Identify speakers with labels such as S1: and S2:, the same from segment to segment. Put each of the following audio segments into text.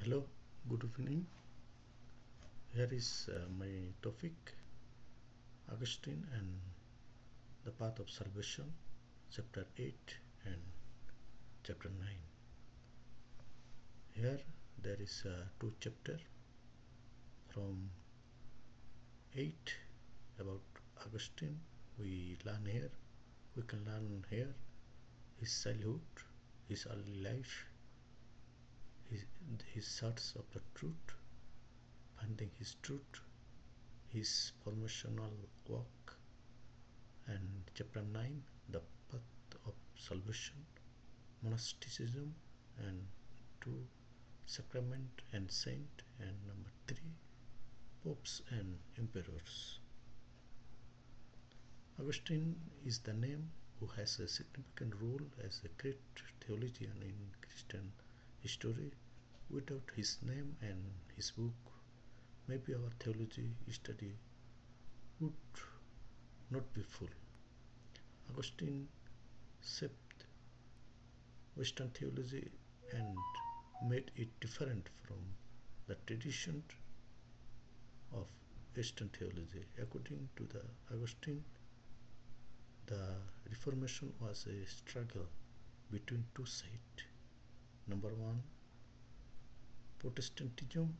S1: Hello, good evening. Here is my topic Augustine and the Path of Salvation, chapter 8 and chapter 9. Here there is two chapters from 8 about Augustine. We can learn here his childhood, his early life, his, his search of the truth, finding his truth, his formational work, and chapter 9, the path of salvation, monasticism, and 2, sacrament and saint, and number 3, popes and emperors. Augustine is the name who has a significant role as a great theologian in Christian history. Without his name and his book, maybe our theology study would not be full. Augustine shaped Western theology and made it different from the tradition of Eastern theology. According to the Augustine, the Reformation was a struggle between two sides. Number 1, Protestantism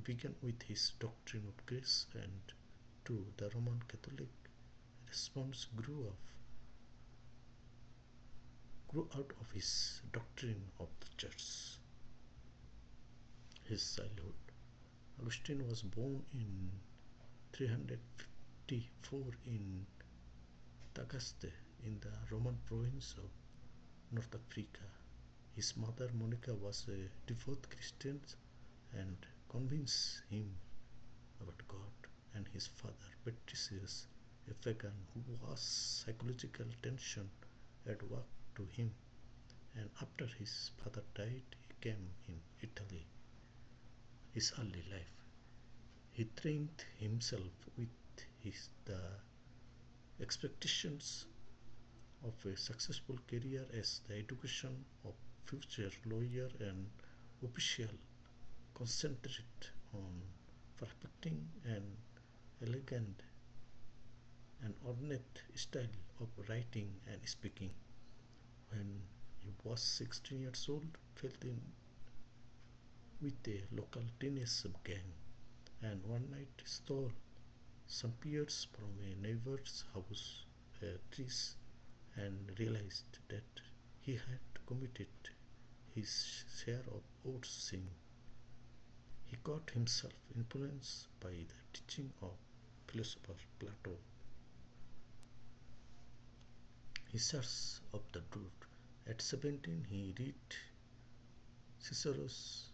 S1: began with his doctrine of grace, and 2, the Roman Catholic response grew out of his doctrine of the church. His childhood. Augustine was born in 354 in Tagaste in the Roman province of North Africa. His mother Monica was a devout Christian and convinced him about God, and his father Patricius, a pagan who was psychological tension at work to him, and after his father died he came in Italy. His early life. He trained himself with the expectations of a successful career as the education of future lawyer and official, concentrated on perfecting an elegant and ornate style of writing and speaking. When he was 16 years old, fell in with a local teenage gang, and one night stole some pears from a neighbor's house, trees, and realized that he had committed his share of old sin. He got himself influenced by the teaching of philosopher Plato. He searched of the truth. At 17, he read Cicero's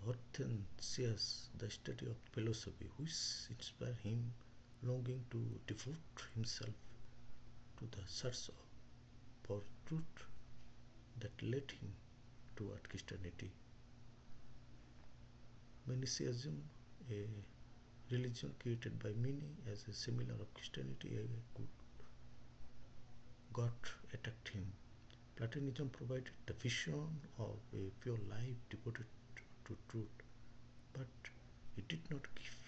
S1: Hortensius, the study of philosophy, which inspired him longing to devote himself to the search for truth that led him toward Christianity. Monasticism, a religion created by many as a similar of Christianity, God attacked him. Platonism provided the vision of a pure life devoted to truth, but it did not give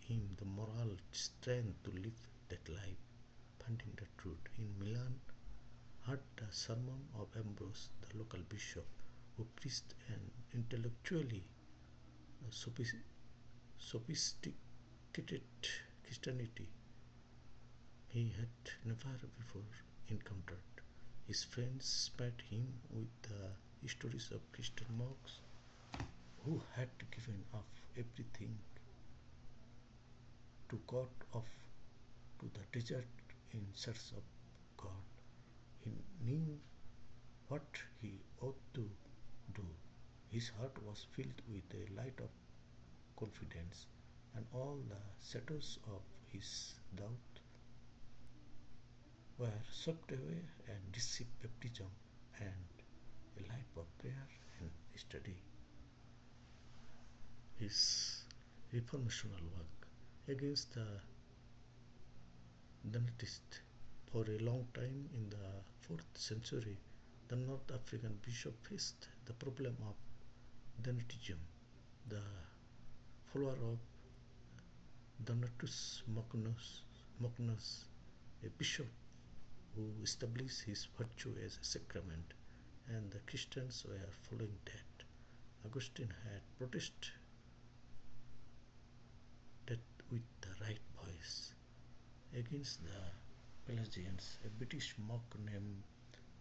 S1: him the moral strength to live that life. Finding the truth in Milan, heard the sermon of Ambrose, the local bishop, who preached an intellectually sophisticated Christianity he had never before encountered. His friends spared him with the stories of Christian monks who had given up everything to God off to the desert in search of God. He knew what he ought to do. His heart was filled with the light of confidence, and all the shadows of his doubt were swept away and received baptism and a life of prayer and study. His reformational work against the Donatists. For a long time in the 4th century, the North African bishop faced the problem of Donatism, the follower of Donatus Magnus, a bishop who established his virtue as a sacrament, and the Christians were following that. Augustine had protested that with the right voice against the Pelagians. A British monk named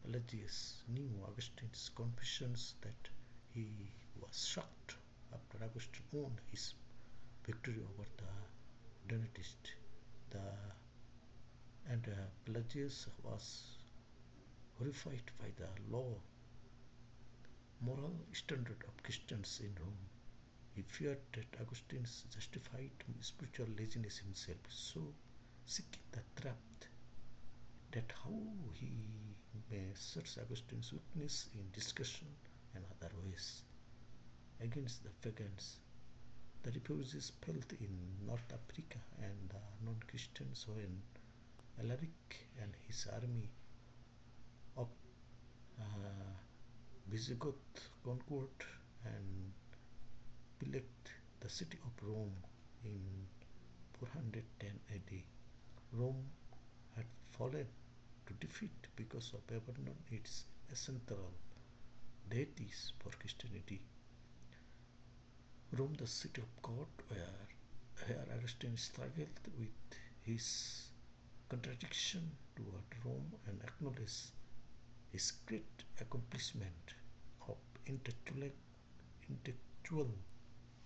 S1: Pelagius knew Augustine's confessions that he was shocked after Augustine won his victory over the Donatist. The and Pelagius was horrified by the low moral standard of Christians in Rome. He feared that Augustine justified spiritual laziness himself, so seeking the trap that how he may search Augustine's weakness in discussion and other ways against the pagans. The refugees felt in North Africa and the non-Christians when Alaric and his army of uh, Visigoth conquered and pillaged the city of Rome in 410 AD. Rome had fallen to defeat because of abandoning its essential deities for Christianity. Rome, the city of God, where Augustine struggled with his contradiction toward Rome and acknowledged his great accomplishment of intellectual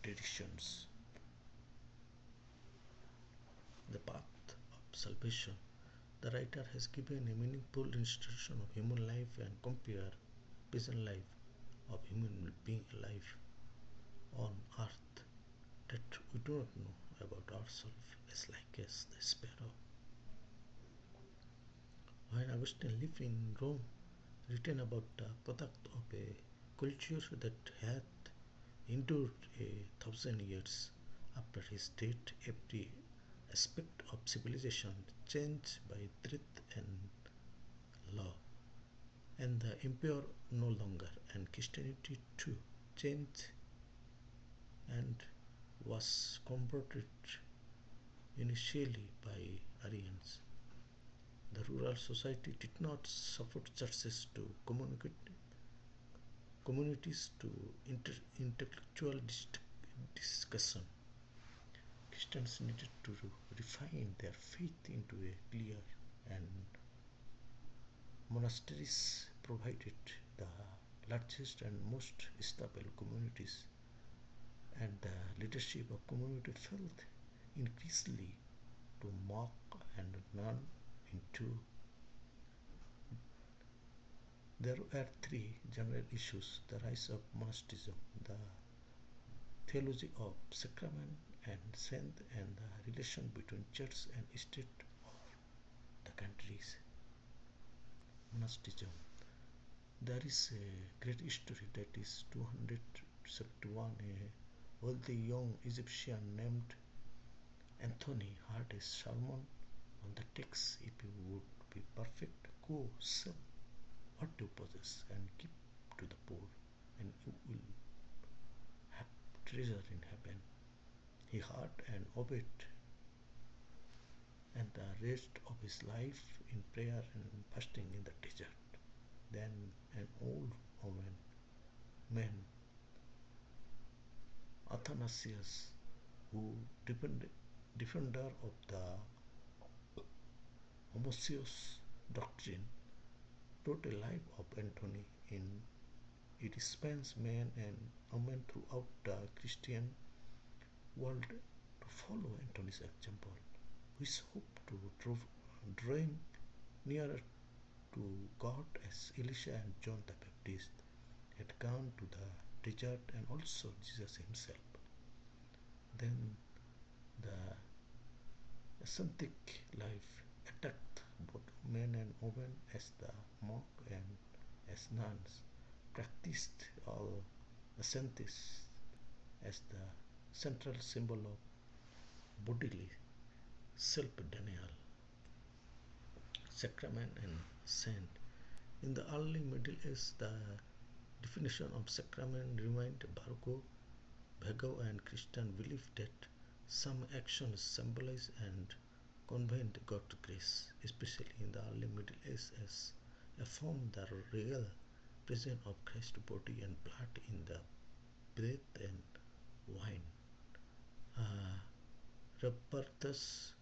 S1: traditions. The path of salvation. The writer has given a meaningful illustration of human life and compare present life of human being life on earth that we do not know about ourselves as like as the sparrow. When Augustine lived in Rome, written about the product of a culture that had endured 1,000 years. After his death, every aspect of civilization changed by truth and law, and the empire no longer, and Christianity too changed and was converted initially by Arians. The rural society did not support churches to communities to intellectual discussion. Christians needed to refine their faith into a clear, and monasteries provided the largest and most stable communities, and the leadership of community felt increasingly to mock and nun into. There were three general issues: the rise of monasticism, the theology of sacrament and saint, and the relation between church and state of the countries. Monasticism. There is a great history that is 271. A wealthy young Egyptian named Anthony heard a sermon on the text: if you would be perfect, go sell what you possess and give to the poor, and you will have treasure in heaven. He heard and obeyed, and the rest of his life in prayer and fasting in the desert. Then an old man, Athanasius, who defender of the homoousios doctrine, wrote a life of Antony. In it inspires men and women throughout the Christian world to follow Antony's example, which hope to drawing nearer to God as Elisha and John the Baptist had gone to the desert, and also Jesus himself. Then the ascetic life attacked both men and women, as the monk and as nuns practiced all ascetics as the central symbol of bodily self-denial. Sacrament and saint. In the early Middle Ages, the Definition of sacrament remind Bhagav and Christian belief that some actions symbolize and convey God's grace, especially in the early Middle Ages, as affirm the real presence of Christ's body and blood in the bread and wine. Robertus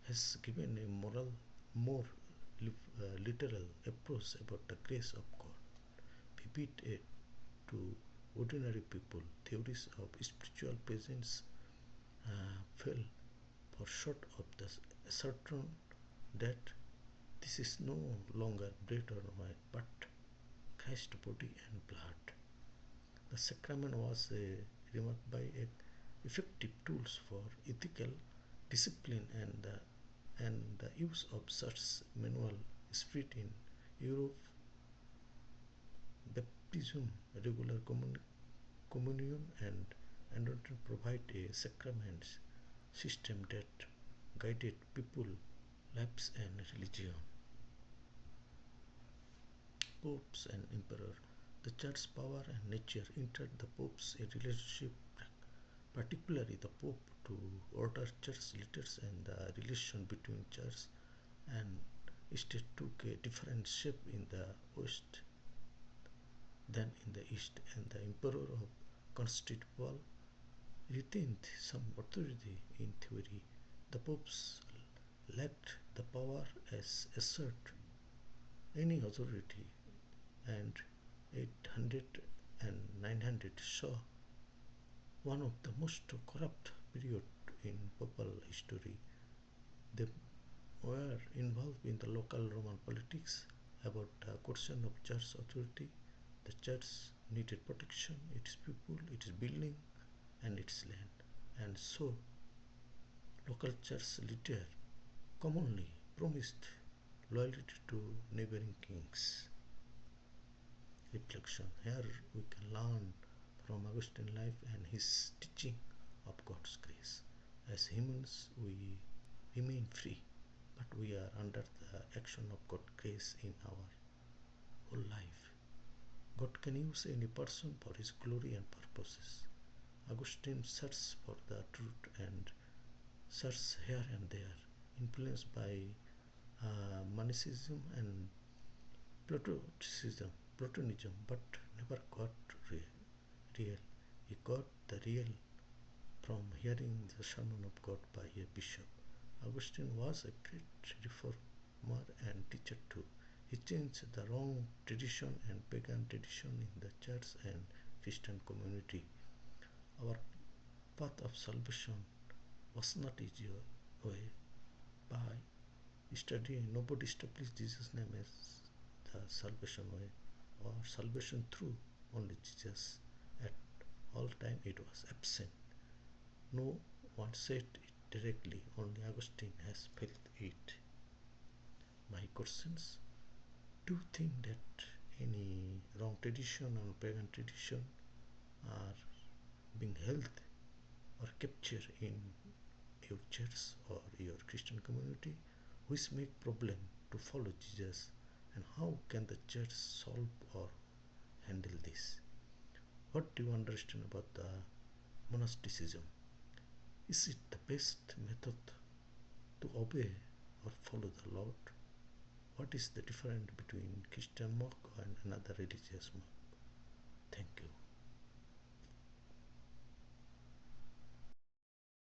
S1: has given a more literal approach about the grace of God. Vivid it to ordinary people. Theories of spiritual presence fell for short of the assertion that this is no longer bread or wine, but Christ's body and blood. The sacrament was remarked by effective tools for ethical discipline and the use of such manual spirit in Europe. Baptism, regular communion, and anointing provide a sacrament system that guided people, lives, and religion. Popes and emperor. The church's power and nature entered the pope's relationship, particularly the pope to order church leaders, and the relation between church and state took a different shape in the west than in the east, and the emperor of Constantinople retained some authority in theory. The popes lacked the power as assert any authority, and 800 and 900 saw one of the most corrupt period in papal history. They were involved in the local Roman politics about the question of church authority. The church needed protection, its people, its building, and its land. And so, local church leaders commonly promised loyalty to neighboring kings. Reflection. Here we can learn from Augustine's life and his teaching of God's grace. As humans, we remain free, but we are under the action of God's grace in our whole life. God can use any person for his glory and purposes. Augustine searched for the truth and searched here and there, influenced by Manichaeism and Platonism, but never got real. He got the real from hearing the sermon of God by a bishop. Augustine was a great reformer and teacher too. He changed the wrong tradition and pagan tradition in the church and Christian community. Our path of salvation was not easy way by studying. Nobody established Jesus' name as the salvation way or salvation through only Jesus. At all time it was absent. No one said it directly, only Augustine has felt it. My questions: do you think that any wrong tradition or pagan tradition are being held or captured in your church or your Christian community, which make problem to follow Jesus, and how can the church solve or handle this? What do you understand about the monasticism? Is it the best method to obey or follow the Lord? What is the difference between Christian monk and another religious monk? Thank you.